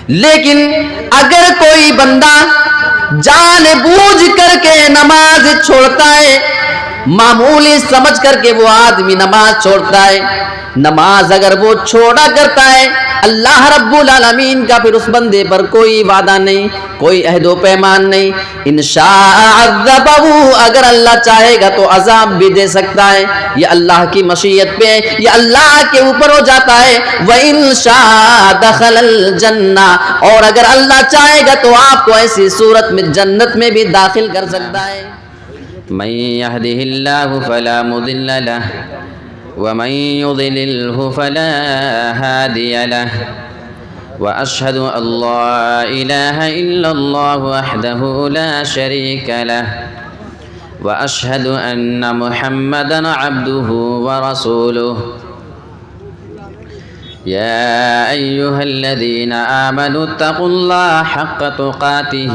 لیکن اگر کوئی بندہ جان بوجھ کر کے نماز چھوڑتا ہے، معمولی سمجھ کر کے وہ آدمی نماز چھوڑتا ہے، نماز اگر وہ چھوڑا کرتا ہے، اللہ رب العالمین کا پھر اس بندے پر کوئی وعدہ نہیں، کوئی عہد و پیمان نہیں. انشاء عذبہ، اگر اللہ چاہے گا تو عذاب بھی دے سکتا ہے، یہ اللہ کی مشیت پہ، یہ اللہ کے اوپر ہو جاتا ہے. وَإِن شَاءَ دَخَلَ الْجَنَّةَ، اور اگر اللہ چاہے گا تو آپ کو ایسی صورت میں جنت میں بھی داخل کر سکتا ہے. من يهده الله فلا مضل له ومن يضلله فلا هادي له وأشهد أن لا إله إلا الله وحده لا شريك له وأشهد أن محمدا عبده ورسوله. يا أيها الذين آمنوا اتقوا الله حق تقاته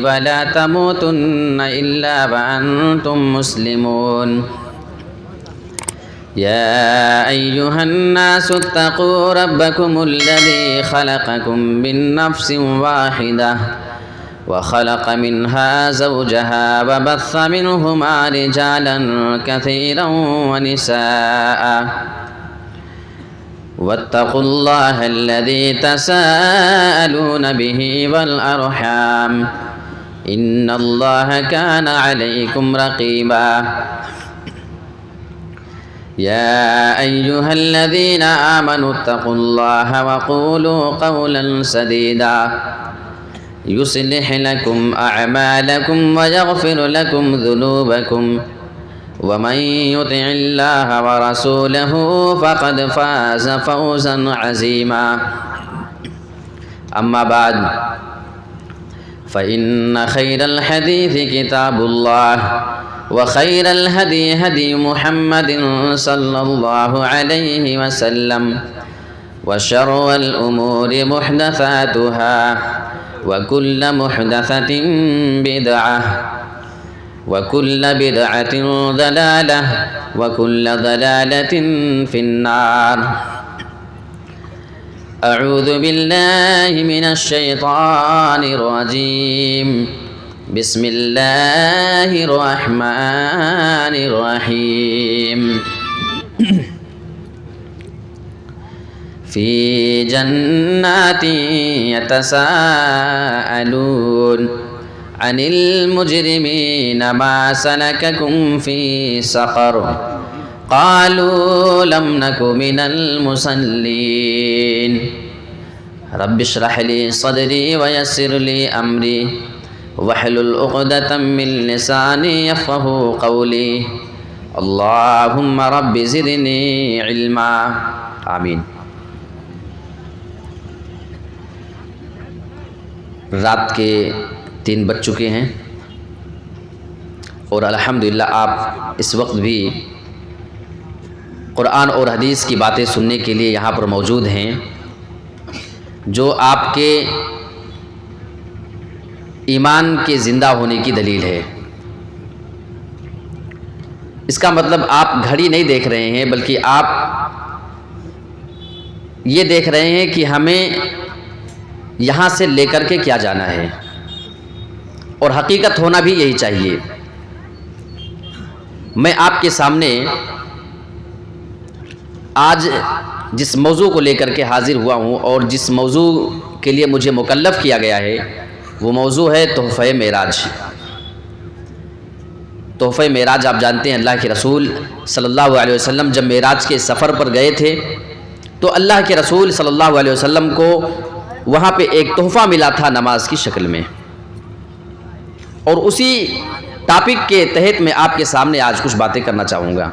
ولا تموتن إلا وأنتم مسلمون. يا أيها الناس اتقوا ربكم الذي خلقكم من نفس واحدة وخلق منها زوجها وبث منهما رجالا كثيرا ونساء واتقوا الله الذي تساءلون به والأرحام إن الله كان عليكم رقيبا. يا أيها الذين آمنوا اتقوا الله وقولوا قولا سديدا يصلح لكم أعمالكم ويغفر لكم ذنوبكم ومن يطع الله ورسوله فقد فاز فوزا عظيما. أما بعد فإن خير الحديث كتاب الله وخير الهدي هدي محمد صلى الله عليه وسلم وشر الأمور محدثاتها وكل محدثة بدعة وكل بدعة ضلالة وكل ضلالة في النار. أعوذ بالله من الشيطان الرجيم. بسم الله الرحمن الرحيم. في جنات يتساءلون عن المجرمين ما سلككم في سقر قالوا لم نك من المصلين رب اشرح لي صدري ويسر لي أمري واحلل عقدة من لساني يفقهوا قولي اللهم رب زدني علما. آمین. رات کے 3 بج چکے ہیں اور الحمدللہ آپ اس وقت بھی قرآن اور حدیث کی باتیں سننے کے لیے یہاں پر موجود ہیں، جو آپ کے ایمان کے زندہ ہونے کی دلیل ہے. اس کا مطلب آپ گھڑی نہیں دیکھ رہے ہیں، بلکہ آپ یہ دیکھ رہے ہیں کہ ہمیں یہاں سے لے کر کے کیا جانا ہے، اور حقیقت ہونا بھی یہی چاہیے. میں آپ کے سامنے آج جس موضوع کو لے کر کے حاضر ہوا ہوں اور جس موضوع کے لیے مجھے مکلف کیا گیا ہے، وہ موضوع ہے تحفہ معراج. تحفہ معراج آپ جانتے ہیں، اللہ کے رسول صلی اللہ علیہ وسلم جب معراج کے سفر پر گئے تھے تو اللہ کے رسول صلی اللہ علیہ وسلم کو وہاں پہ ایک تحفہ ملا تھا نماز کی شکل میں، اور اسی ٹاپک کے تحت میں آپ کے سامنے آج کچھ باتیں کرنا چاہوں گا.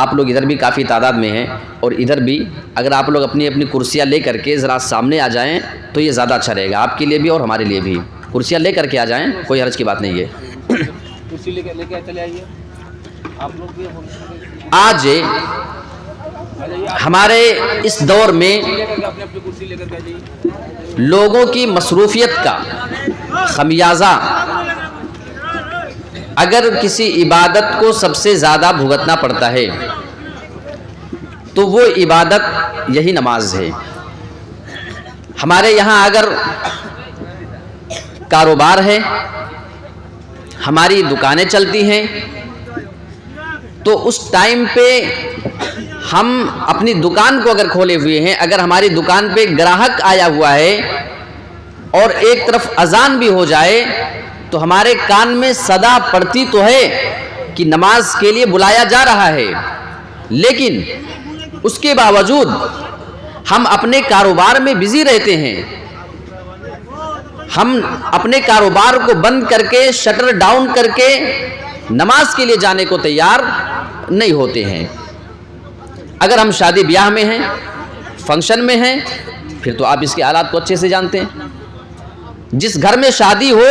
آپ لوگ ادھر بھی کافی تعداد میں ہیں اور ادھر بھی، اگر آپ لوگ اپنی اپنی کرسیاں لے کر کے ذرا سامنے آ جائیں تو یہ زیادہ اچھا رہے گا، آپ کے لیے بھی اور ہمارے لیے بھی. کرسیاں لے کر کے آ جائیں، کوئی حرج کی بات نہیں ہے. کرسی لے کے چلے آئیے آپ لوگ بھی. آج ہمارے اس دور میں لوگوں کی مصروفیت کا خمیازہ اگر کسی عبادت کو سب سے زیادہ بھگتنا پڑتا ہے تو وہ عبادت یہی نماز ہے. ہمارے یہاں اگر کاروبار ہے، ہماری دکانیں چلتی ہیں، تو اس ٹائم پہ ہم اپنی دکان کو اگر کھولے ہوئے ہیں، اگر ہماری دکان پہ گراہک آیا ہوا ہے اور ایک طرف اذان بھی ہو جائے تو ہمارے کان میں صدا پڑتی تو ہے کہ نماز کے لیے بلایا جا رہا ہے، لیکن اس کے باوجود ہم اپنے کاروبار میں بزی رہتے ہیں، ہم اپنے کاروبار کو بند کر کے شٹر ڈاؤن کر کے نماز کے لیے جانے کو تیار نہیں ہوتے ہیں۔ اگر ہم شادی بیاہ میں ہیں، فنکشن میں ہیں، پھر تو آپ اس کے حالات کو اچھے سے جانتے ہیں۔ جس گھر میں شادی ہو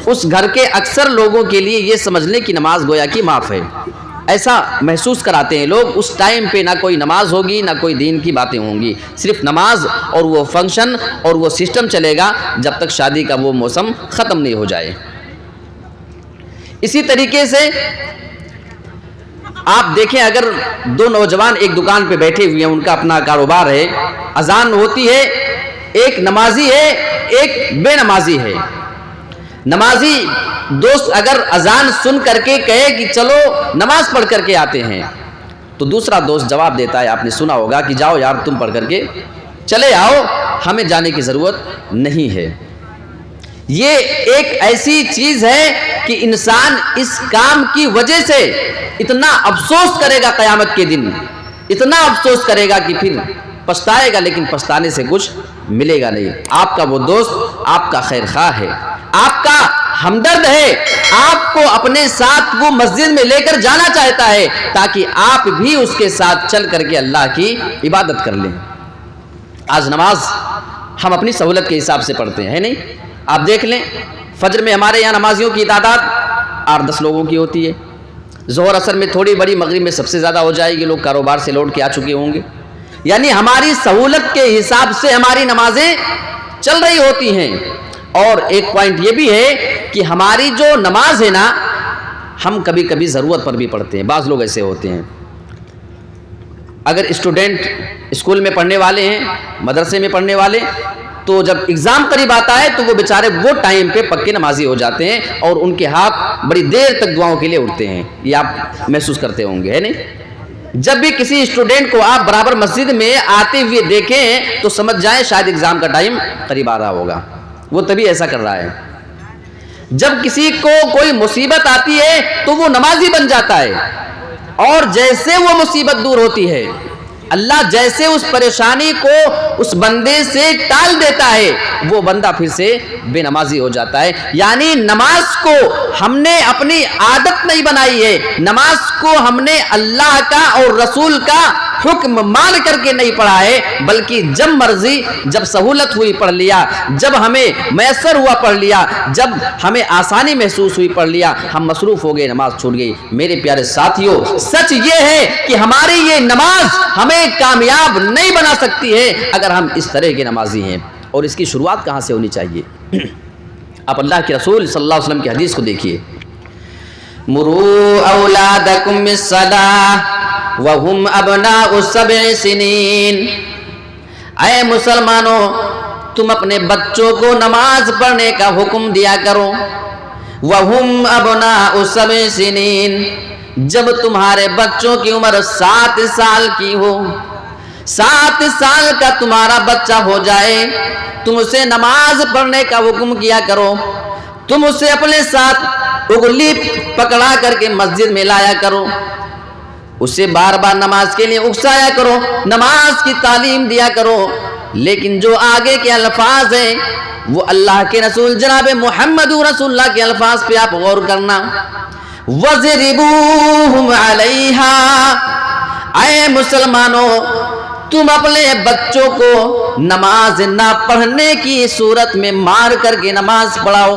اس گھر کے اکثر لوگوں کے لیے یہ سمجھ لیں کہ نماز گویا کہ معاف ہے، ایسا محسوس کراتے ہیں لوگ۔ اس ٹائم پہ نہ کوئی نماز ہوگی نہ کوئی دین کی باتیں ہوں گی، صرف نماز اور وہ فنکشن اور وہ سسٹم چلے گا جب تک شادی کا وہ موسم ختم نہیں ہو جائے۔ اسی طریقے سے آپ دیکھیں، اگر دو نوجوان ایک دکان پہ بیٹھے ہوئے ہیں، ان کا اپنا کاروبار ہے، اذان ہوتی ہے، ایک نمازی ہے ایک بے نمازی ہے۔ نمازی دوست اگر اذان سن کر کے کہے کہ چلو نماز پڑھ کر کے آتے ہیں، تو دوسرا دوست جواب دیتا ہے، آپ نے سنا ہوگا کہ جاؤ یار تم پڑھ کر کے چلے آؤ، ہمیں جانے کی ضرورت نہیں ہے۔ یہ ایک ایسی چیز ہے کہ انسان اس کام کی وجہ سے اتنا افسوس کرے گا قیامت کے دن، اتنا افسوس کرے گا کہ پھر پچھتائے گا، لیکن پچھتانے سے کچھ ملے گا نہیں۔ آپ کا وہ دوست آپ کا خیر خواہ ہے، آپ کا ہمدرد ہے، آپ کو اپنے ساتھ وہ مسجد میں لے کر جانا چاہتا ہے تاکہ آپ بھی اس کے ساتھ چل کر کے اللہ کی عبادت کر لیں۔ آج نماز ہم اپنی سہولت کے حساب سے پڑھتے ہیں، نہیں؟ آپ دیکھ لیں، فجر میں ہمارے یہاں نمازیوں کی تعداد 8-10 لوگوں کی ہوتی ہے، ظہر اثر میں تھوڑی بڑی، مغرب میں سب سے زیادہ ہو جائے گی، لوگ کاروبار سے لوٹ کے آ چکے ہوں گے۔ یعنی ہماری سہولت کے حساب سے ہماری نمازیں چل رہی ہوتی ہیں۔ اور ایک پوائنٹ یہ بھی ہے کہ ہماری جو نماز ہے نا، ہم کبھی کبھی ضرورت پر بھی پڑھتے ہیں۔ بعض لوگ ایسے ہوتے ہیں، اگر اسٹوڈنٹ اسکول میں پڑھنے والے ہیں، مدرسے میں پڑھنے والے، تو جب اگزام قریب آتا ہے تو وہ بیچارے وہ ٹائم پہ پکے نمازی ہو جاتے ہیں اور ان کے ہاتھ بڑی دیر تک دعاؤں کے لیے اٹھتے ہیں۔ یہ آپ محسوس کرتے ہوں گے، ہے نہیں؟ جب بھی کسی اسٹوڈنٹ کو آپ برابر مسجد میں آتے ہوئے دیکھیں تو سمجھ جائیں شاید اگزام کا ٹائم قریب آ رہا ہوگا، وہ تبھی ایسا کر رہا ہے۔ جب کسی کو کوئی مصیبت آتی ہے تو وہ نمازی بن جاتا ہے، اور جیسے وہ مصیبت دور ہوتی ہے، اللہ جیسے اس پریشانی کو اس بندے سے ٹال دیتا ہے، وہ بندہ پھر سے بے نمازی ہو جاتا ہے۔ یعنی نماز کو ہم نے اپنی عادت نہیں بنائی ہے، نماز کو ہم نے اللہ کا اور رسول کا حکم مان کر کے نہیں پڑھا ہے، بلکہ جب مرضی، جب سہولت ہوئی پڑھ لیا، جب ہمیں میسر ہوا پڑھ لیا، جب ہمیں آسانی محسوس ہوئی پڑھ لیا، ہم مصروف ہو گئے، نماز چھوٹ گئی۔ میرے پیارے ساتھیوں، سچ یہ ہے کہ ہماری یہ نماز ہمیں کامیاب نہیں بنا سکتی ہے اگر ہم اس طرح کے نمازی ہیں۔ اور اس کی شروعات کہاں سے ہونی چاہیے؟ آپ اللہ کے رسول صلی اللہ علیہ وسلم کی حدیث کو دیکھیے، مروا اولادکم بالصلاۃ وهم ابناء 7 سنین۔ اے مسلمانوں، تم اپنے بچوں کو نماز پڑھنے کا حکم دیا کرو، وهم ابناء 7 سنین، جب تمہارے بچوں کی عمر 7 سال کی ہو، 7 سال کا تمہارا بچہ ہو جائے، تم اسے نماز پڑھنے کا حکم کیا کرو، تم اسے اپنے ساتھ انگلی پکڑا کر کے مسجد میں لایا کرو، اسے بار بار نماز کے لیے اکسایا کرو، نماز کی تعلیم دیا کرو۔ لیکن جو آگے کے الفاظ ہیں وہ اللہ کے رسول جناب محمد رسول اللہ کے الفاظ پہ آپ غور کرنا، وَضْرِبُوهُمْ عَلَيْهَا۔ اے مسلمانوں، تم اپنے بچوں کو نماز نہ پڑھنے کی صورت میں مار کر کے نماز پڑھاؤ۔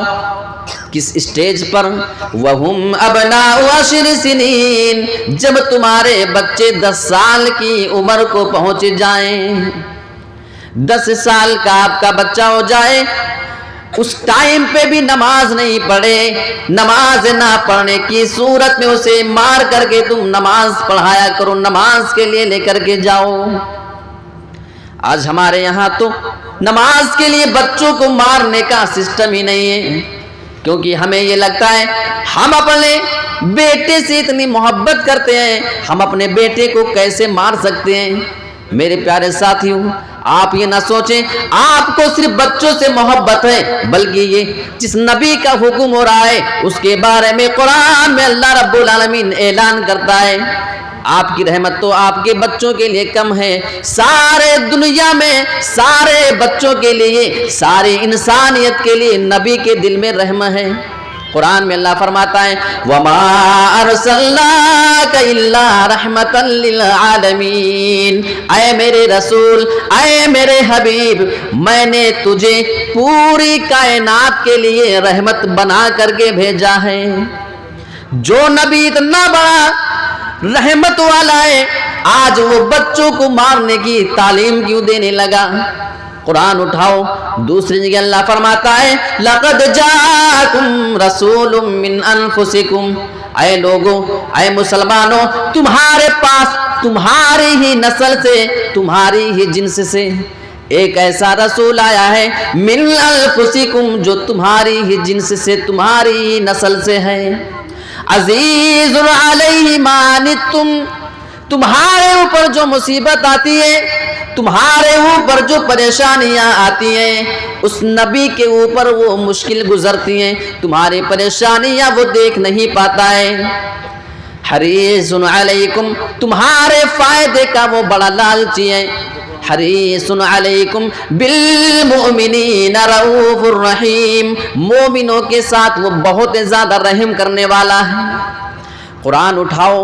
کس اسٹیج پر؟ وَهُمْ أَبْنَاءُ 10 سنین، جب تمہارے بچے 10 سال کی عمر کو پہنچ جائیں، 10 سال کا آپ کا بچہ ہو جائے، اس ٹائم پہ بھی نماز نہیں پڑھے، نماز نہ پڑھنے کی صورت میں اسے مار کر کے تم نماز پڑھایا کرو، نماز کے لیے لے کر کے جاؤ۔ آج ہمارے یہاں تو نماز کے لیے بچوں کو مارنے کا سسٹم ہی نہیں ہے، کیونکہ ہمیں یہ لگتا ہے ہم اپنے بیٹے سے اتنی محبت کرتے ہیں، ہم اپنے بیٹے کو کیسے مار سکتے ہیں۔ میرے پیارے ساتھیوں، آپ یہ نہ سوچیں آپ کو صرف بچوں سے محبت ہے، بلکہ یہ جس نبی کا حکم ہو رہا ہے اس کے بارے میں قرآن میں اللہ رب العالمین اعلان کرتا ہے، آپ کی رحمت تو آپ کے بچوں کے لیے کم ہے، سارے دنیا میں سارے بچوں کے لیے، ساری انسانیت کے لیے نبی کے دل میں رحم ہے۔ قرآن میں اللہ فرماتا ہے وَمَا أَرْسَلْنَاكَ إِلَّا رَحْمَةً لِّلْعَالَمِينَ، اے میرے رسول، اے میرے حبیب، میں نے تجھے پوری کائنات کے لیے رحمت بنا کر کے بھیجا ہے۔ جو نبی اتنا بڑا رحمت والا ہے، آج وہ بچوں کو مارنے کی تعلیم کیوں دینے لگا؟ قرآن اٹھاؤ، دوسری جگہ اللہ فرماتا ہے لَقَدْ جَاءَكُمْ رَسُولٌ مِّنْ أَنفُسِكُمْ، اے لوگوں، اے مسلمانوں، تمہارے پاس تمہاری ہی نسل سے، تمہاری ہی جنس سے ایک ایسا رسول آیا ہے مِّنْ أَنفُسِكُمْ، جو تمہاری ہی جنس سے، تمہاری ہی نسل سے ہے۔ عزیز علیہ ما عنتم، تمہارے اوپر جو مصیبت آتی ہے، تمہارے اوپر جو پریشانیاں آتی ہیں، اس نبی کے اوپر وہ مشکل گزرتی ہیں، تمہاری پریشانیاں وہ دیکھ نہیں پاتا ہے۔ حریص علیکم، تمہارے فائدے کا وہ بڑا لالچی ہے۔ حریص علیکم بالمؤمنین رؤوف الرحیم، مومنوں کے ساتھ وہ بہت زیادہ رحم کرنے والا ہے۔ قرآن اٹھاؤ،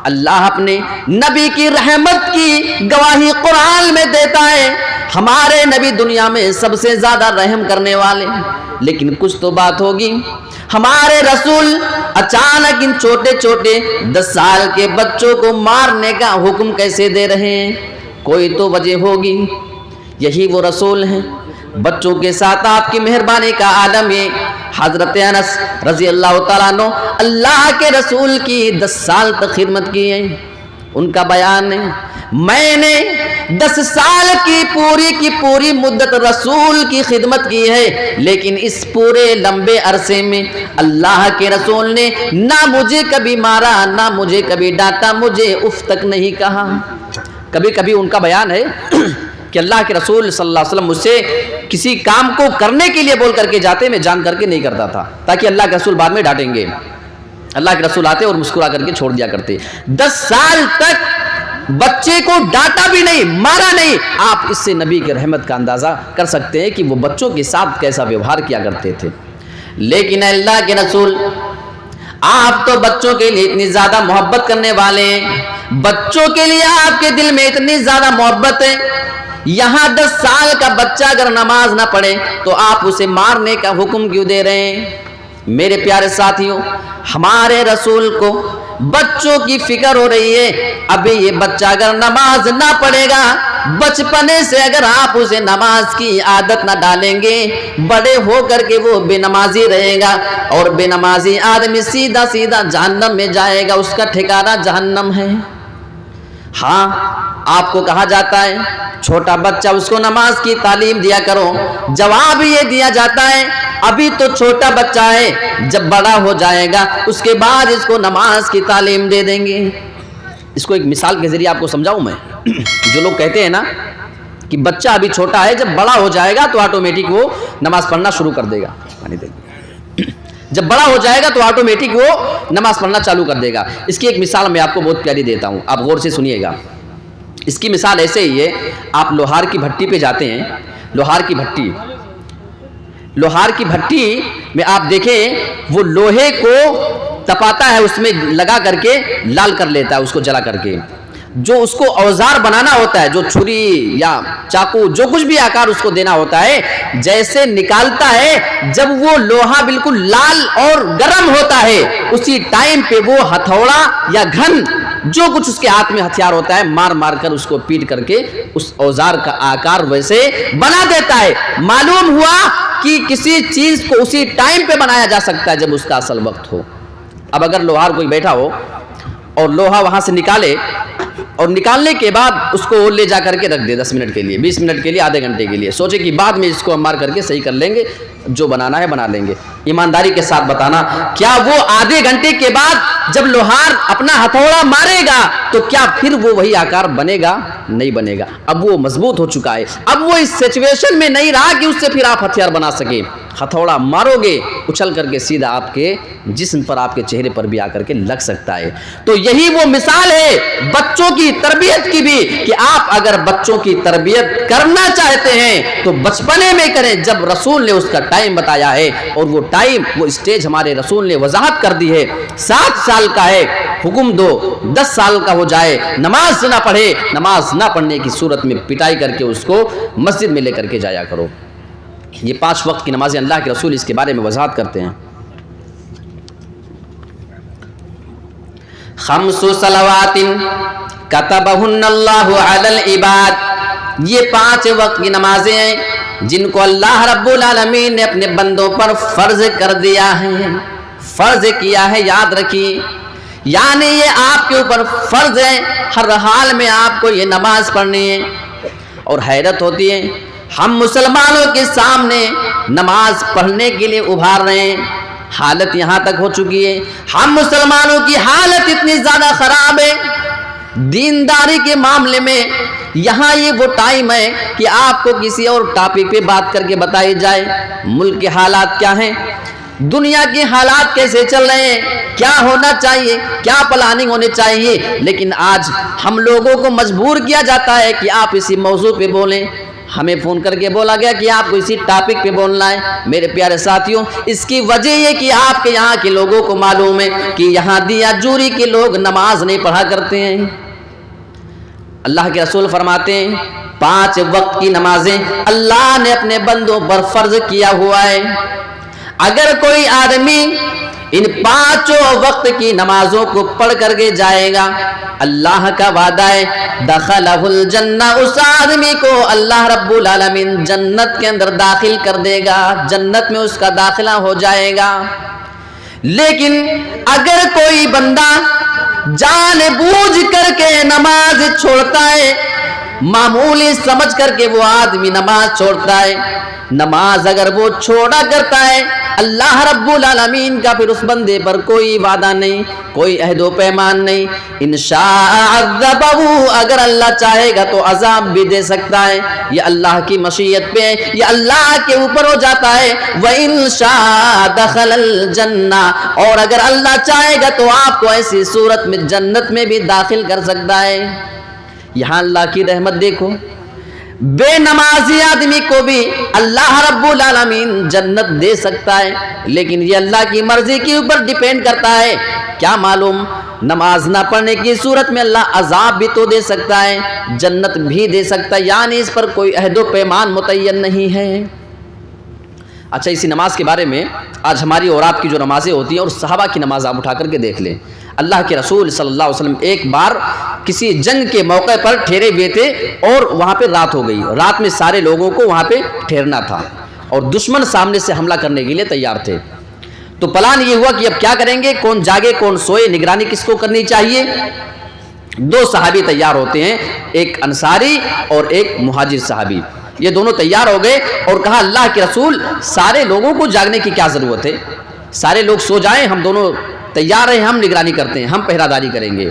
اللہ اپنے نبی کی رحمت کی گواہی قرآن میں دیتا ہے، ہمارے نبی دنیا میں سب سے زیادہ رحم کرنے والے، لیکن کچھ تو بات ہوگی، ہمارے رسول اچانک ان چھوٹے چھوٹے 10 سال کے بچوں کو مارنے کا حکم کیسے دے رہے ہیں؟ کوئی تو وجہ ہوگی، یہی وہ رسول ہیں۔ بچوں کے ساتھ آپ کی مہربانی کا عالم یہ، حضرت انس رضی اللہ تعالیٰ عنہ اللہ کے رسول کی 10 سال تک خدمت کی ہے، ان کا بیان ہے میں نے 10 سال کی پوری مدت رسول کی خدمت کی ہے، لیکن اس پورے لمبے عرصے میں اللہ کے رسول نے نہ مجھے کبھی مارا، نہ مجھے کبھی ڈانٹا، مجھے اف تک نہیں کہا۔ کبھی کبھی ان کا بیان ہے کہ اللہ کے رسول صلی اللہ علیہ وسلم مجھ سے کسی کام کو کرنے کے لیے بول کر کے جاتے، میں جان کر کے نہیں کرتا تھا، تاکہ اللہ کے رسول بعد میں ڈانٹیں گے۔ اللہ کے رسول آتے اور مسکرا کر کے چھوڑ دیا کرتے۔ 10 سال تک بچے کو ڈانٹا بھی نہیں، مارا نہیں۔ آپ اس سے نبی کی رحمت کا اندازہ کر سکتے ہیں کہ وہ بچوں کے ساتھ کیسا ویوہار کیا کرتے تھے۔ لیکن اللہ کے رسول، آپ تو بچوں کے لیے اتنی زیادہ محبت کرنے والے ہیں، بچوں کے لیے آپ کے دل میں اتنی زیادہ محبت ہے، یہاں 10 سال کا بچہ اگر نماز نہ پڑھے تو آپ اسے مارنے کا حکم کیوں دے رہے ہیں؟ میرے پیارے ساتھیوں، ہمارے رسول کو بچوں کی فکر ہو رہی ہے۔ ابھی یہ بچہ اگر نماز نہ پڑھے گا، بچپنے سے اگر آپ اسے نماز کی عادت نہ ڈالیں گے، بڑے ہو کر کے وہ بے نمازی رہے گا، اور بے نمازی آدمی سیدھا سیدھا جہنم میں جائے گا، اس کا ٹھکانہ جہنم ہے۔ ہاں، آپ کو کہا جاتا ہے چھوٹا بچہ اس کو نماز کی تعلیم دیا کرو، جواب یہ دیا جاتا ہے ابھی تو چھوٹا بچہ ہے، جب بڑا ہو جائے گا اس کے بعد اس کو نماز کی تعلیم دے دیں گے۔ اس کو ایک مثال کے ذریعے آپ کو سمجھاؤں میں۔ جو لوگ کہتے ہیں نا کہ بچہ ابھی چھوٹا ہے، جب بڑا ہو جائے گا تو آٹومیٹک وہ نماز پڑھنا شروع کر دے گا، جب بڑا ہو جائے گا تو آٹومیٹک وہ نماز پڑھنا چالو کر دے گا۔ اس کی ایک مثال میں آپ کو بہت پیاری دیتا ہوں، آپ غور سے سنیے گا۔ اس کی مثال ایسے ہی ہے، آپ لوہار کی بھٹی پہ جاتے ہیں، لوہار کی بھٹی میں آپ دیکھیں وہ لوہے کو تپاتا ہے، اس میں لگا کر کے لال کر لیتا ہے، اس کو جلا کر کے جو اس کو اوزار بنانا ہوتا ہے، جو چھری یا چاقو جو کچھ بھی آکار اس کو دینا ہوتا ہے، جیسے نکالتا ہے، جب وہ لوہا بالکل لال اور گرم ہوتا ہے، اسی ٹائم پہ وہ ہتھوڑا یا گھن جو کچھ اس کے ہاتھ میں ہتھیار ہوتا ہے، مار مار کر اس کو پیٹ کر کے اس اوزار کا آکار ویسے بنا دیتا ہے۔ معلوم ہوا کہ کسی چیز کو اسی ٹائم پہ بنایا جا سکتا ہے جب اس کا اصل وقت ہو۔ اب اگر لوہار کوئی بیٹھا ہو اور لوہا وہاں سے نکالے اور نکالنے کے بعد اس کو لے جا کر کے رکھ دے 10 منٹ کے لیے، 20 منٹ کے لیے، آدھے گھنٹے کے لیے، سوچے کہ بعد میں اس کو ہم مار کر کے صحیح کر لیں گے، جو بنانا ہے بنا لیں گے۔ ایمانداری کے ساتھ بتانا، کیا وہ آدھے گھنٹے کے بعد جب لوہار اپنا ہتھوڑا مارے گا تو کیا پھر وہ وہی آکار بنے گا؟ نہیں بنے گا۔ اب وہ مضبوط ہو چکا ہے، اب وہ اس سچویشن میں نہیں رہا کہ اس سے پھر آپ ہتھیار بنا سکیں۔ ہتھوڑا مارو گے اچھل کر کے سیدھا آپ کے جسم پر، آپ کے چہرے پر بھی آ کر کے لگ سکتا ہے۔ تو یہی وہ مثال ہے بچوں کی تربیت کی بھی، کہ آپ اگر بچوں کی تربیت کرنا چاہتے ہیں تو بچپنے میں کریں، جب رسول نے اس کا ٹائم بتایا ہے، اور وہ ٹائم، وہ اسٹیج ہمارے رسول نے وضاحت کر دی ہے۔ 7 سال کا ہے، حکم دو 10 سال کا ہو جائے، نماز نہ پڑھے، نماز نہ پڑھنے کی صورت میں پٹائی کر کے اس کو مسجد میں لے کر کے جایا کرو۔ یہ 5 وقت کی نمازیں اللہ کے رسول اس کے بارے میں وضاحت کرتے ہیں۔ 5 صلوات کتبہن اللہ علی العباد، یہ 5 وقت کی نمازیں ہیں جن کو اللہ رب العالمین نے اپنے بندوں پر فرض کر دیا ہے، فرض کیا ہے، یاد رکھیے۔ یعنی یہ آپ کے اوپر فرض ہے، ہر حال میں آپ کو یہ نماز پڑھنی ہے۔ اور حیرت ہوتی ہے، ہم مسلمانوں کے سامنے نماز پڑھنے کے لیے ابھار رہے ہیں، حالت یہاں تک ہو چکی ہے، ہم مسلمانوں کی حالت اتنی زیادہ خراب ہے دینداری کے معاملے میں۔ یہاں یہ وہ ٹائم ہے کہ آپ کو کسی اور ٹاپک پہ بات کر کے بتائی جائے، ملک کے حالات کیا ہیں، دنیا کے حالات کیسے چل رہے ہیں، کیا ہونا چاہیے، کیا پلاننگ ہونی چاہیے، لیکن آج ہم لوگوں کو مجبور کیا جاتا ہے کہ آپ اسی موضوع پہ بولیں۔ ہمیں فون کر کے بولا گیا کہ آپ کو اسی ٹاپک پہ بولنا ہے۔ میرے پیارے ساتھیوں، اس کی وجہ یہ کہ آپ کے یہاں کے لوگوں کو معلوم ہے کہ یہاں دیا جوری کے لوگ نماز نہیں پڑھا کرتے ہیں۔ اللہ کے رسول فرماتے ہیں 5 وقت کی نمازیں اللہ نے اپنے بندوں پر فرض کیا ہوا ہے۔ اگر کوئی آدمی ان 5 وقت کی نمازوں کو پڑھ کر کے جائے گا، اللہ کا وعدہ ہے دخلہ الجنہ، اس آدمی کو اللہ رب العالمین جنت کے اندر داخل کر دے گا، جنت میں اس کا داخلہ ہو جائے گا۔ لیکن اگر کوئی بندہ جان بوجھ کر کے نماز چھوڑتا ہے، معمولی سمجھ کر کے وہ آدمی نماز چھوڑتا ہے، نماز اگر وہ چھوڑا کرتا ہے، اللہ رب العالمین کا پھر اس بندے پر کوئی وعدہ نہیں، کوئی عہد و پیمان نہیں۔ انشاء عذبہ، اگر اللہ چاہے گا تو عذاب بھی دے سکتا ہے، یہ اللہ کی مشیت پہ، یہ اللہ کے اوپر ہو جاتا ہے۔ وَإِن شَاءَ دَخَلَ الْجَنَّةَ، اور اگر اللہ چاہے گا تو آپ کو ایسی صورت میں جنت میں بھی داخل کر سکتا ہے۔ یہاں اللہ کی رحمت دیکھو، بے نمازی آدمی کو بھی اللہ رب العالمین جنت دے سکتا ہے، لیکن یہ اللہ کی مرضی کے اوپر ڈیپینڈ کرتا ہے۔ کیا معلوم، نماز نہ پڑھنے کی صورت میں اللہ عذاب بھی تو دے سکتا ہے، جنت بھی دے سکتا ہے، یعنی اس پر کوئی عہد و پیمان متعین نہیں ہے۔ اچھا، اسی نماز کے بارے میں آج ہماری اور آپ کی جو نمازیں ہوتی ہیں، اور صحابہ کی نماز آپ اٹھا کر کے دیکھ لیں۔ اللہ کے رسول صلی اللہ علیہ وسلم ایک بار کسی جنگ کے موقع پر ٹھہرے ہوئے تھے، اور وہاں پہ رات ہو گئی، رات میں سارے لوگوں کو وہاں پہ ٹھہرنا تھا، اور دشمن سامنے سے حملہ کرنے کے لیے تیار تھے۔ تو پلان یہ ہوا کہ اب کیا کریں گے، کون جاگے کون سوئے، نگرانی کس کو کرنی چاہیے۔ 2 صحابی تیار ہوتے ہیں، ایک انصاری اور ایک مہاجر صحابی، یہ دونوں تیار ہو گئے اور کہا اللہ کے رسول سارے لوگوں کو جاگنے کی کیا ضرورت ہے، سارے لوگ سو جائیں، ہم دونوں تیار ہیں، ہم نگرانی کرتے ہیں، ہم پہرہ داری کریں گے۔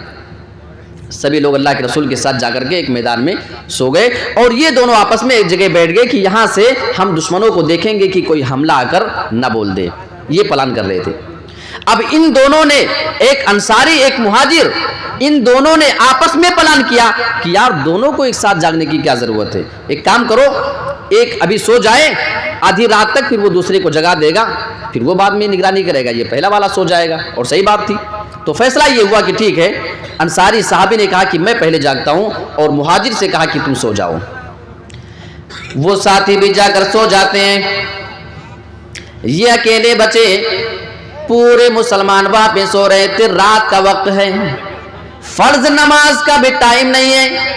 سبھی لوگ اللہ کے رسول کے ساتھ جا کر کے ایک میدان میں سو گئے، اور یہ دونوں آپس میں ایک جگہ بیٹھ گئے کہ یہاں سے ہم دشمنوں کو دیکھیں گے کہ کوئی حملہ آ کر نہ بول دے، یہ پلان کر رہے تھے۔ اب ان دونوں نے، ایک انصاری ایک مہاجر، ان دونوں نے آپس میں پلان کیا کہ یار دونوں کو ایک ساتھ جاگنے کی کیا ضرورت ہے، ایک کام کرو، ایک ابھی سو جائے آدھی رات تک، پھر وہ دوسرے کو جگا دے گا، پھر وہ بعد میں نگرانی کرے گا، یہ پہلا والا سو جائے گا۔ اور صحیح بات تھی، تو فیصلہ یہ ہوا کہ ٹھیک ہے، انصاری صحابی نے کہا کہ میں پہلے جاگتا ہوں، اور مہاجر سے کہا کہ تم سو جاؤ۔ وہ ساتھی بھی جا کر سو جاتے ہیں، یہ اکیلے بچے، پورے مسلمان وہاں پہ سو رہے تھے، رات کا وقت ہے، فرض نماز کا بھی ٹائم نہیں ہے،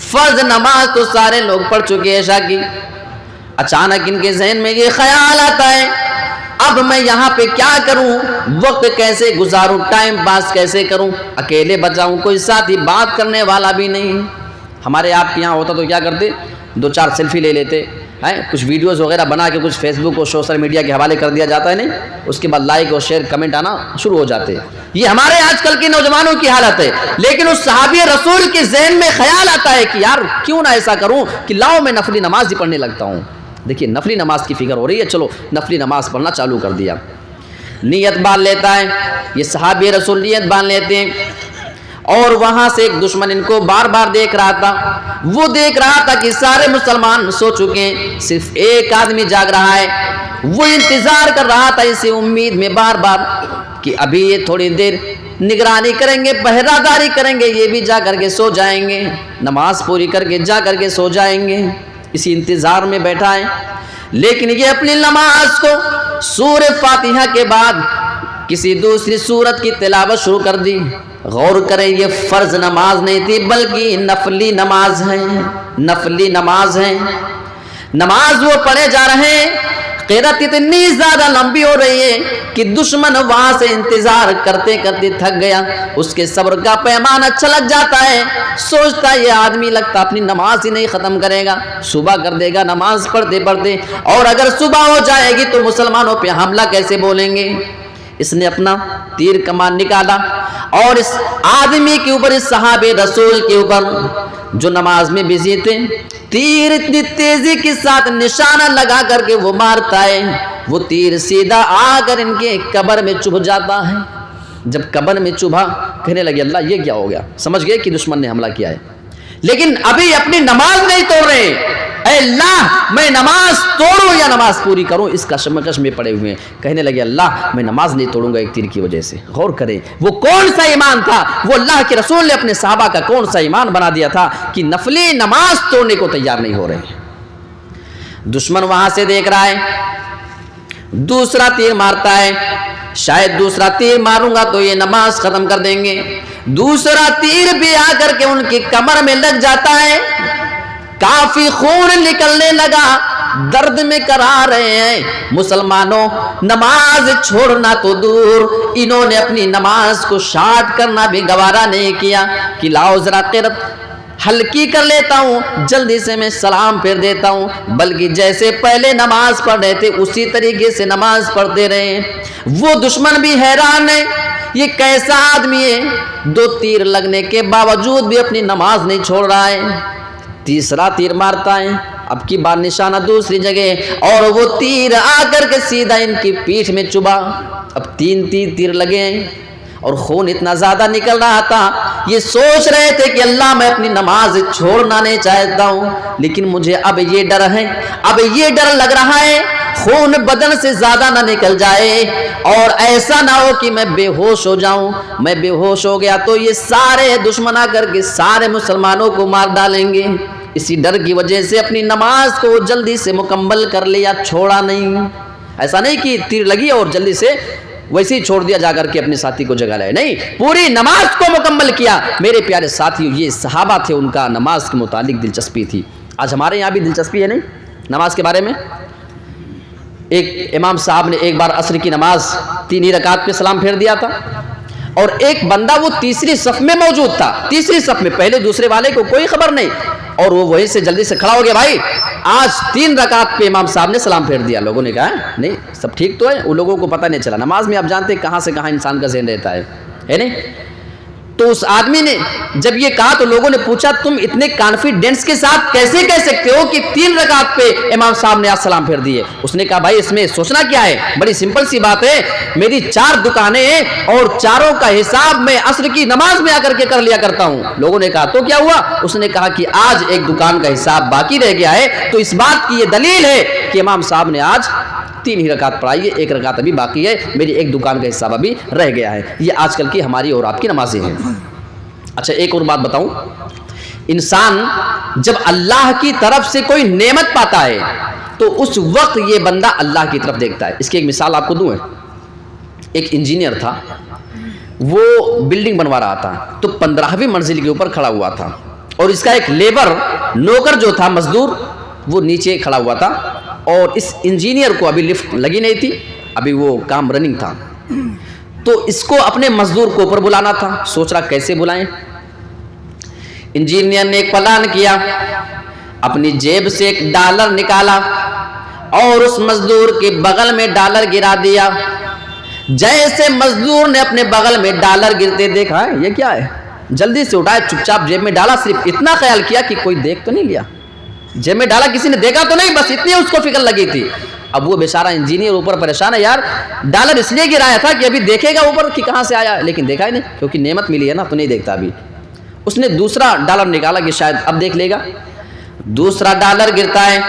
فرض نماز تو سارے لوگ پڑھ چکے عشاء کی۔ اچانک ان کے ذہن میں یہ خیال آتا ہے اب میں یہاں پہ کیا کروں، وقت کیسے گزاروں، ٹائم پاس کیسے کروں، اکیلے بچاؤں، کوئی ساتھی بات کرنے والا بھی نہیں۔ ہمارے آپ کے یہاں ہوتا تو کیا کرتے، 2-4 سیلفی لے لیتے ہیں، کچھ ویڈیوز وغیرہ بنا کے کچھ فیس بک اور سوشل میڈیا کے حوالے کر دیا جاتا ہے، نہیں اس کے بعد لائک اور شیئر کمنٹ آنا شروع ہو جاتے ہیں۔ یہ ہمارے آج کل کے نوجوانوں کی حالت ہے، لیکن اس صحابی رسول کے ذہن میں خیال آتا ہے کہ یار کیوں نہ ایسا کروں کہ لاؤ میں نفلی نماز ہی پڑھنے لگتا ہوں۔ دیکھیے نفلی نماز کی فکر ہو رہی ہے، چلو نفلی نماز پڑھنا چالو کر دیا، نیت باندھ لیتا ہے، یہ صحابی رسول نیت باندھ لیتے ہیں۔ اور وہاں سے ایک دشمن ان کو بار بار دیکھ رہا تھا، وہ دیکھ رہا تھا کہ سارے مسلمان سو چکے ہیں، صرف ایک آدمی جاگ رہا ہے، وہ انتظار کر رہا تھا اسی امید میں بار بار کہ ابھی یہ تھوڑی دیر نگرانی کریں گے، پہرہ داری کریں گے، یہ بھی جا کر کے سو جائیں گے، نماز پوری کر کے جا کر کے سو جائیں گے، اسی انتظار میں بیٹھا ہے۔ لیکن یہ اپنی نماز کو سورہ فاتحہ کے بعد کسی دوسری سورت کی تلاوت شروع کر دی۔ غور کریں، یہ فرض نماز نہیں تھی بلکہ نفلی نماز ہے، نفلی نماز ہے۔ نماز وہ پڑھے جا رہے ہیں، قرات اتنی زیادہ لمبی ہو رہی ہے کہ دشمن وہاں سے انتظار کرتے کرتے تھک گیا، اس کے صبر کا پیمانہ چھلک جاتا ہے، سوچتا ہے یہ آدمی لگتا اپنی نماز ہی نہیں ختم کرے گا، صبح کر دے گا نماز پڑھتے پڑھتے، اور اگر صبح ہو جائے گی تو مسلمانوں پہ حملہ کیسے بولیں گے۔ اس نے اپنا تیر کمان نکالا اور اس آدمی کے اوپر، اس صحابہ رسول کے اوپر جو نماز میں بزی تھے، تیر اتنی تیزی کے ساتھ نشانہ لگا کر کے وہ مارتا ہے، وہ تیر سیدھا آ کر ان کے قبر میں چبھ جاتا ہے۔ جب قبر میں چبھا، کہنے لگے اللہ یہ کیا ہو گیا، سمجھ گئے کہ دشمن نے حملہ کیا ہے، لیکن ابھی اپنی نماز نہیں توڑ رہے۔ اے اللہ میں نماز توڑوں یا نماز پوری کروں، اس کا کشمکش میں پڑے ہوئے ہیں۔ کہنے لگے اللہ میں نماز نہیں توڑوں گا ایک تیر کی وجہ سے۔ غور کریں وہ کون سا ایمان تھا، وہ اللہ کے رسول نے اپنے صحابہ کا کون سا ایمان بنا دیا تھا کہ نفلی نماز توڑنے کو تیار نہیں ہو رہے۔ دشمن وہاں سے دیکھ رہا ہے، دوسرا تیر مارتا ہے، شاید دوسرا تیر ماروں گا تو یہ نماز ختم کر دیں گے، دوسرا تیر بھی آ کر کے ان کی کمر میں لگ جاتا ہے، کافی خون نکلنے لگا، درد میں کرا رہے ہیں مسلمانوں، نماز چھوڑنا تو دور، انہوں نے اپنی نماز کو شارٹ کرنا بھی گوارا نہیں کیا کہ لاؤ ذرا قرت ہلکی کر لیتا ہوں، جلدی سے میں سلام پھیر دیتا ہوں، بلکہ جیسے پہلے نماز پڑھ رہے تھے اسی طریقے سے نماز پڑھتے رہے۔ وہ دشمن بھی حیران ہے، یہ کیسا آدمی ہے، 2 تیر لگنے کے باوجود بھی اپنی نماز نہیں چھوڑ رہا ہے۔ تیسرا تیر مارتا ہے، اب کی بار نشانہ دوسری جگہ، اور وہ تیر آ کر کے سیدھا ان کی پیٹھ میں چبھا۔ اب 3 تیر لگے ہیں اور خون اتنا زیادہ نکل رہا تھا، یہ سوچ رہے تھے کہ اللہ میں اپنی نماز چھوڑنا نہیں چاہتا ہوں، لیکن مجھے اب یہ ڈر ہے، اب یہ ڈر لگ رہا ہے خون بدن سے زیادہ نہ نکل جائے اور ایسا نہ ہو کہ میں بے ہوش ہو جاؤں، میں بے ہوش ہو گیا تو یہ سارے دشمن آ کر کے سارے مسلمانوں کو مار ڈالیں گے۔ اسی ڈر کی وجہ سے اپنی نماز کو جلدی سے مکمل کر لیا، چھوڑا نہیں۔ ایسا نہیں کہ تیر لگی اور جلدی سے ویسے ہی چھوڑ دیا جا کر کے اپنے ساتھی کو جگہ لائے، نہیں، پوری نماز کو مکمل کیا۔ میرے پیارے ساتھیوں، یہ صحابہ تھے، ان کا نماز کے متعلق دلچسپی تھی۔ آج ہمارے یہاں بھی دلچسپی ہے، نہیں، نماز کے بارے میں۔ ایک امام صاحب نے ایک بار عصر کی نماز 3 ہی رکعت پہ سلام پھیر دیا تھا، اور ایک بندہ وہ تیسری صف میں موجود تھا، تیسری صف میں، پہلے دوسرے والے کو کوئی خبر نہیں، اور وہ وہیں سے جلدی سے کھڑا ہو گیا، بھائی آج 3 رکعت پہ امام صاحب نے سلام پھیر دیا۔ لوگوں نے کہا نہیں سب ٹھیک تو ہے، ان لوگوں کو پتہ نہیں چلا، نماز میں آپ جانتے ہیں کہاں سے کہاں انسان کا ذہن رہتا ہے نہیں۔ تو اس آدمی نے جب یہ کہا تو لوگوں نے پوچھا تم اتنے کانفیڈنس کے ساتھ کیسے کہہ سکتے ہو کہ 3 رکعت پہ امام صاحب نے آج سلام پھیر دیے؟ اس نے کہا بھائی اس میں سوچنا کیا ہے، بڑی سمپل سی بات ہے، میری 4 دکانیں ہیں اور چاروں کا حساب میں عصر کی نماز میں آ کر کے کر لیا کرتا ہوں۔ لوگوں نے کہا تو کیا ہوا؟ اس نے کہا کہ آج ایک دکان کا حساب باقی رہ گیا ہے، تو اس بات کی یہ دلیل ہے کہ امام صاحب نے آج 3 ہی رکعت پڑھائی ہے، 1 رکعت ابھی باقی ہے، میری ایک دکان کا حساب ابھی رہ گیا ہے۔ یہ آج کل کی ہماری اور آپ کی نمازیں ہیں۔ اچھا ایک اور بات بتاؤں، انسان جب اللہ کی طرف سے کوئی نعمت پاتا ہے تو اس وقت یہ بندہ اللہ کی طرف دیکھتا ہے۔ اس کی ایک مثال آپ کو دوں، ایک انجینئر تھا، وہ بلڈنگ بنوا رہا تھا، تو 15ویں منزل کے اوپر کھڑا ہوا تھا، اور اس کا ایک لیبر نوکر جو تھا مزدور وہ نیچے کھڑا ہوا تھا، اور اس انجینئر کو ابھی لفٹ لگی نہیں تھی، ابھی وہ کام رننگ تھا، تو اس کو اپنے مزدور کو اوپر بلانا تھا، سوچ رہا کیسے بلائیں۔ انجینئر نے ایک پلان کیا، اپنی جیب سے ایک ڈالر نکالا اور اس مزدور کے بغل میں ڈالر گرا دیا۔ جیسے مزدور نے اپنے بغل میں ڈالر گرتے دیکھا یہ کیا ہے، جلدی سے اٹھایا، چپ چاپ جیب میں ڈالا، صرف اتنا خیال کیا کہ کوئی دیکھ تو نہیں لیا، جیب میں ڈالا کسی نے دیکھا تو نہیں، بس اتنی اس کو فکر لگی تھی۔ اب وہ بیچارہ انجینئر اوپر پریشان ہے، یار ڈالر اس لیے گرایا تھا کہ ابھی دیکھے گا اوپر کہ کہاں سے آیا، لیکن دیکھا ہی نہیں کیونکہ نعمت ملی ہے نا تو نہیں دیکھتا ابھی۔ اس نے دوسرا ڈالر نکالا کہ شاید اب دیکھ لے گا، دوسرا ڈالر گرتا ہے،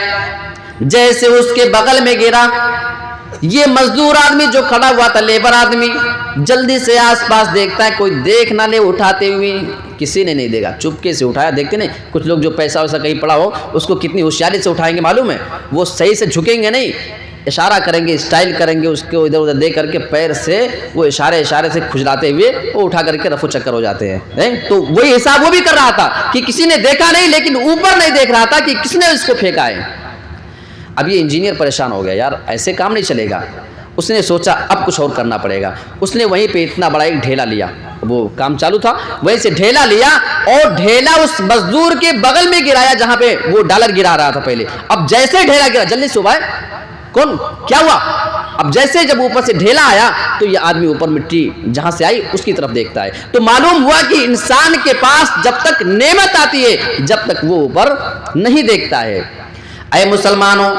جیسے اس کے بغل میں گرا، یہ مزدور آدمی جو کھڑا ہوا تھا، لیبر آدمی، جلدی سے آس پاس دیکھتا ہے کوئی دیکھ نہ لے اٹھاتے ہوئے، کسی نے نہیں دیکھا، چپکے سے اٹھایا۔ دیکھتے نہیں کچھ لوگ جو پیسہ ویسا کہیں پڑا ہو اس کو کتنی ہوشیاری سے اٹھائیں گے معلوم ہے، وہ صحیح سے جھکیں گے نہیں، اشارہ کریں گے، اسٹائل کریں گے، اس کو ادھر ادھر دے کر کے پیر سے وہ اشارے سے کھجلاتے ہوئے وہ اٹھا کر کے رفو چکر ہو جاتے ہیں۔ تو وہی حساب وہ بھی کر رہا تھا کہ کسی نے دیکھا نہیں، لیکن اوپر نہیں دیکھ رہا تھا کہ کس نے اس کو پھینکا ہے۔ اب یہ انجینئر پریشان ہو گیا، یار ایسے کام نہیں چلے گا۔ اس نے سوچا اب کچھ اور کرنا پڑے گا، اس نے وہیں پہ اتنا بڑا ایک ڈھیلا لیا، وہ کام چالو تھا وہیں سے ڈھیلا لیا اور ڈھیلا اس مزدور کے بغل میں گرایا جہاں پہ وہ ڈالر گرا رہا تھا پہلے۔ اب جیسے ڈھیلا گرا، جلدی سے اٹھائے، کون کیا ہوا؟ اب جیسے جب اوپر سے ڈھیلا آیا تو یہ آدمی اوپر مٹی جہاں سے آئی اس کی طرف دیکھتا ہے، تو معلوم ہوا کہ انسان کے پاس جب تک نعمت آتی ہے جب تک وہ اوپر نہیں دیکھتا ہے۔ اے مسلمانوں،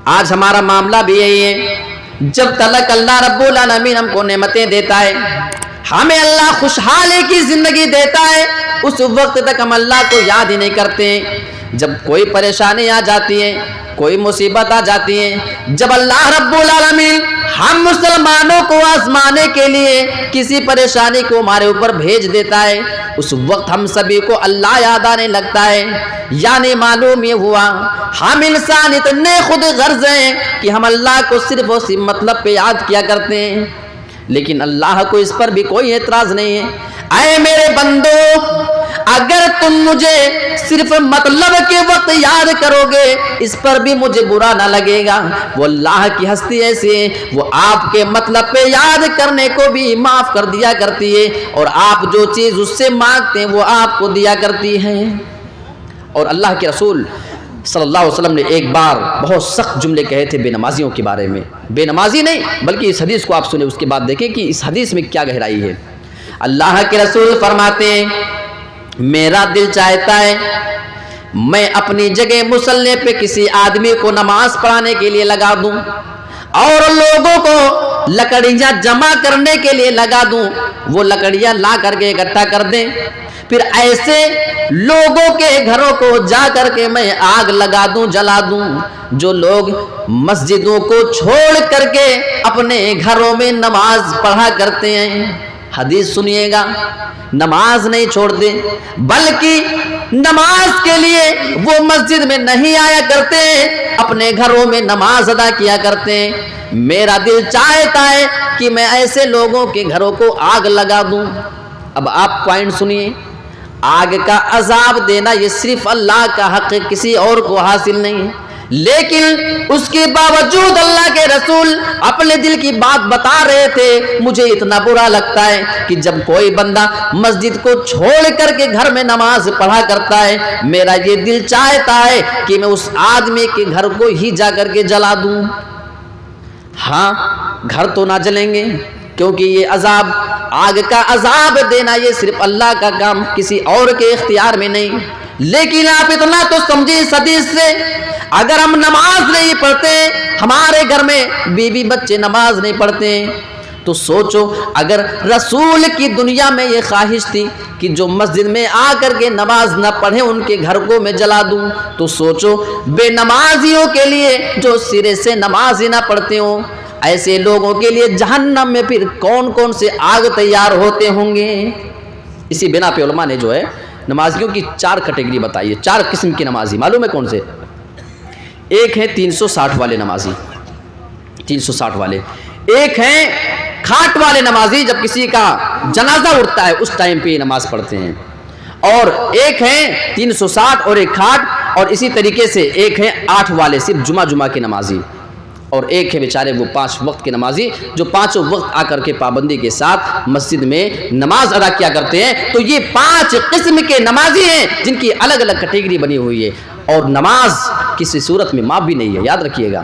آج ہمارا معاملہ بھی یہی ہے، جب تلک اللہ رب العالمین ہم کو نعمتیں دیتا ہے، ہمیں اللہ خوشحالی کی زندگی دیتا ہے، اس وقت تک ہم اللہ کو یاد ہی نہیں کرتے۔ جب کوئی پریشانی آ جاتی ہے، کوئی مصیبت آ جاتی ہے، جب اللہ رب العالمین ہم مسلمانوں کو آزمانے کے لیے کسی پریشانی کو ہمارے اوپر بھیج دیتا ہے، اس وقت ہم سبھی کو اللہ یاد آنے لگتا ہے۔ یعنی معلوم یہ ہوا ہم انسان اتنے خود غرض ہیں کہ ہم اللہ کو صرف اسی مطلب پہ یاد کیا کرتے ہیں، لیکن اللہ کو اس پر بھی کوئی اعتراض نہیں ہے۔ اے میرے بندو، اگر تم مجھے صرف مطلب کے وقت یاد کرو گے اس پر بھی مجھے برا نہ لگے گا، وہ اللہ کی ہستی ایسی ہے، وہ آپ کے مطلب پہ یاد کرنے کو بھی معاف کر دیا کرتی ہے، اور آپ جو چیز اس سے مانگتے ہیں وہ آپ کو دیا کرتی ہے۔ اور اللہ کے رسول صلی اللہ علیہ وسلم نے ایک بار بہت سخت جملے کہے تھے بے نمازیوں کے بارے میں، بے نمازی نہیں بلکہ اس حدیث کو آپ سنیں، اس کے بعد دیکھیں کہ اس حدیث میں کیا گہرائی ہے۔ اللہ کے رسول فرماتے ہیں میرا دل چاہتا ہے میں اپنی جگہ مصلی پہ کسی آدمی کو نماز پڑھانے کے لیے لگا دوں اور لوگوں کو لکڑیاں جمع کرنے کے لیے لگا دوں، وہ لکڑیاں لا کر کے اکٹھا کر دیں، پھر ایسے لوگوں کے گھروں کو جا کر کے میں آگ لگا دوں، جلا دوں، جو لوگ مسجدوں کو چھوڑ کر کے اپنے گھروں میں نماز پڑھا کرتے ہیں۔ حدیث سنیے گا، نماز نہیں چھوڑتے بلکہ نماز کے لیے وہ مسجد میں نہیں آیا کرتے، اپنے گھروں میں نماز ادا کیا کرتے ہیں۔ میرا دل چاہتا ہے کہ میں ایسے لوگوں کے گھروں کو آگ لگا دوں۔ اب آپ پوائنٹ سنیے، آگ کا عذاب دینا یہ صرف اللہ کا حق ہے، کسی اور کو حاصل نہیں ہے، لیکن اس کے باوجود اللہ کے رسول اپنے دل کی بات بتا رہے تھے۔ مجھے اتنا برا لگتا ہے کہ جب کوئی بندہ مسجد کو چھوڑ کر کے گھر میں نماز پڑھا کرتا ہے، میرا یہ دل چاہتا ہے کہ میں اس آدمی کے گھر کو ہی جا کر کے جلا دوں۔ ہاں، گھر تو نہ جلیں گے کیونکہ یہ عذاب، آگ کا عذاب دینا یہ صرف اللہ کا کام، کسی اور کے اختیار میں نہیں۔ لیکن آپ اتنا تو سمجھیں اس حدیث سے، اگر ہم نماز نہیں پڑھتے، ہمارے گھر میں بیوی بچے نماز نہیں پڑھتے، تو سوچو اگر رسول کی دنیا میں یہ خواہش تھی کہ جو مسجد میں آ کر کے نماز نہ پڑھیں ان کے گھر کو میں جلا دوں، تو سوچو بے نمازیوں کے لیے جو سرے سے نماز ہی نہ پڑھتے ہوں، ایسے لوگوں کے لیے جہنم میں پھر کون کون سے آگ تیار ہوتے ہوں گے۔ اسی بنا پہ علماء نے جو ہے نمازیوں کی 4 کیٹیگری بتائی ہے، 4 قسم کی نمازی، معلوم ہے کون سے؟ ایک ہے 360 والے نمازی، 360 والے، ایک ہیں کھاٹ والے نمازی، جب کسی کا جنازہ اٹھتا ہے اس ٹائم پہ نماز پڑھتے ہیں، اور ایک ہیں 360 اور ایک کھاٹ، اور اسی طریقے سے ایک ہے 8 والے، صرف جمعہ کے نمازی، اور ایک ہے بیچارے وہ 5 وقت کے نمازی جو 5 وقت آ کر کے پابندی کے ساتھ مسجد میں نماز ادا کیا کرتے ہیں. تو یہ 5 قسم کے نمازی ہیں جن کی الگ الگ کیٹیگری بنی ہوئی ہے, اور نماز کسی صورت میں معاف بھی نہیں ہے, یاد رکھیے گا.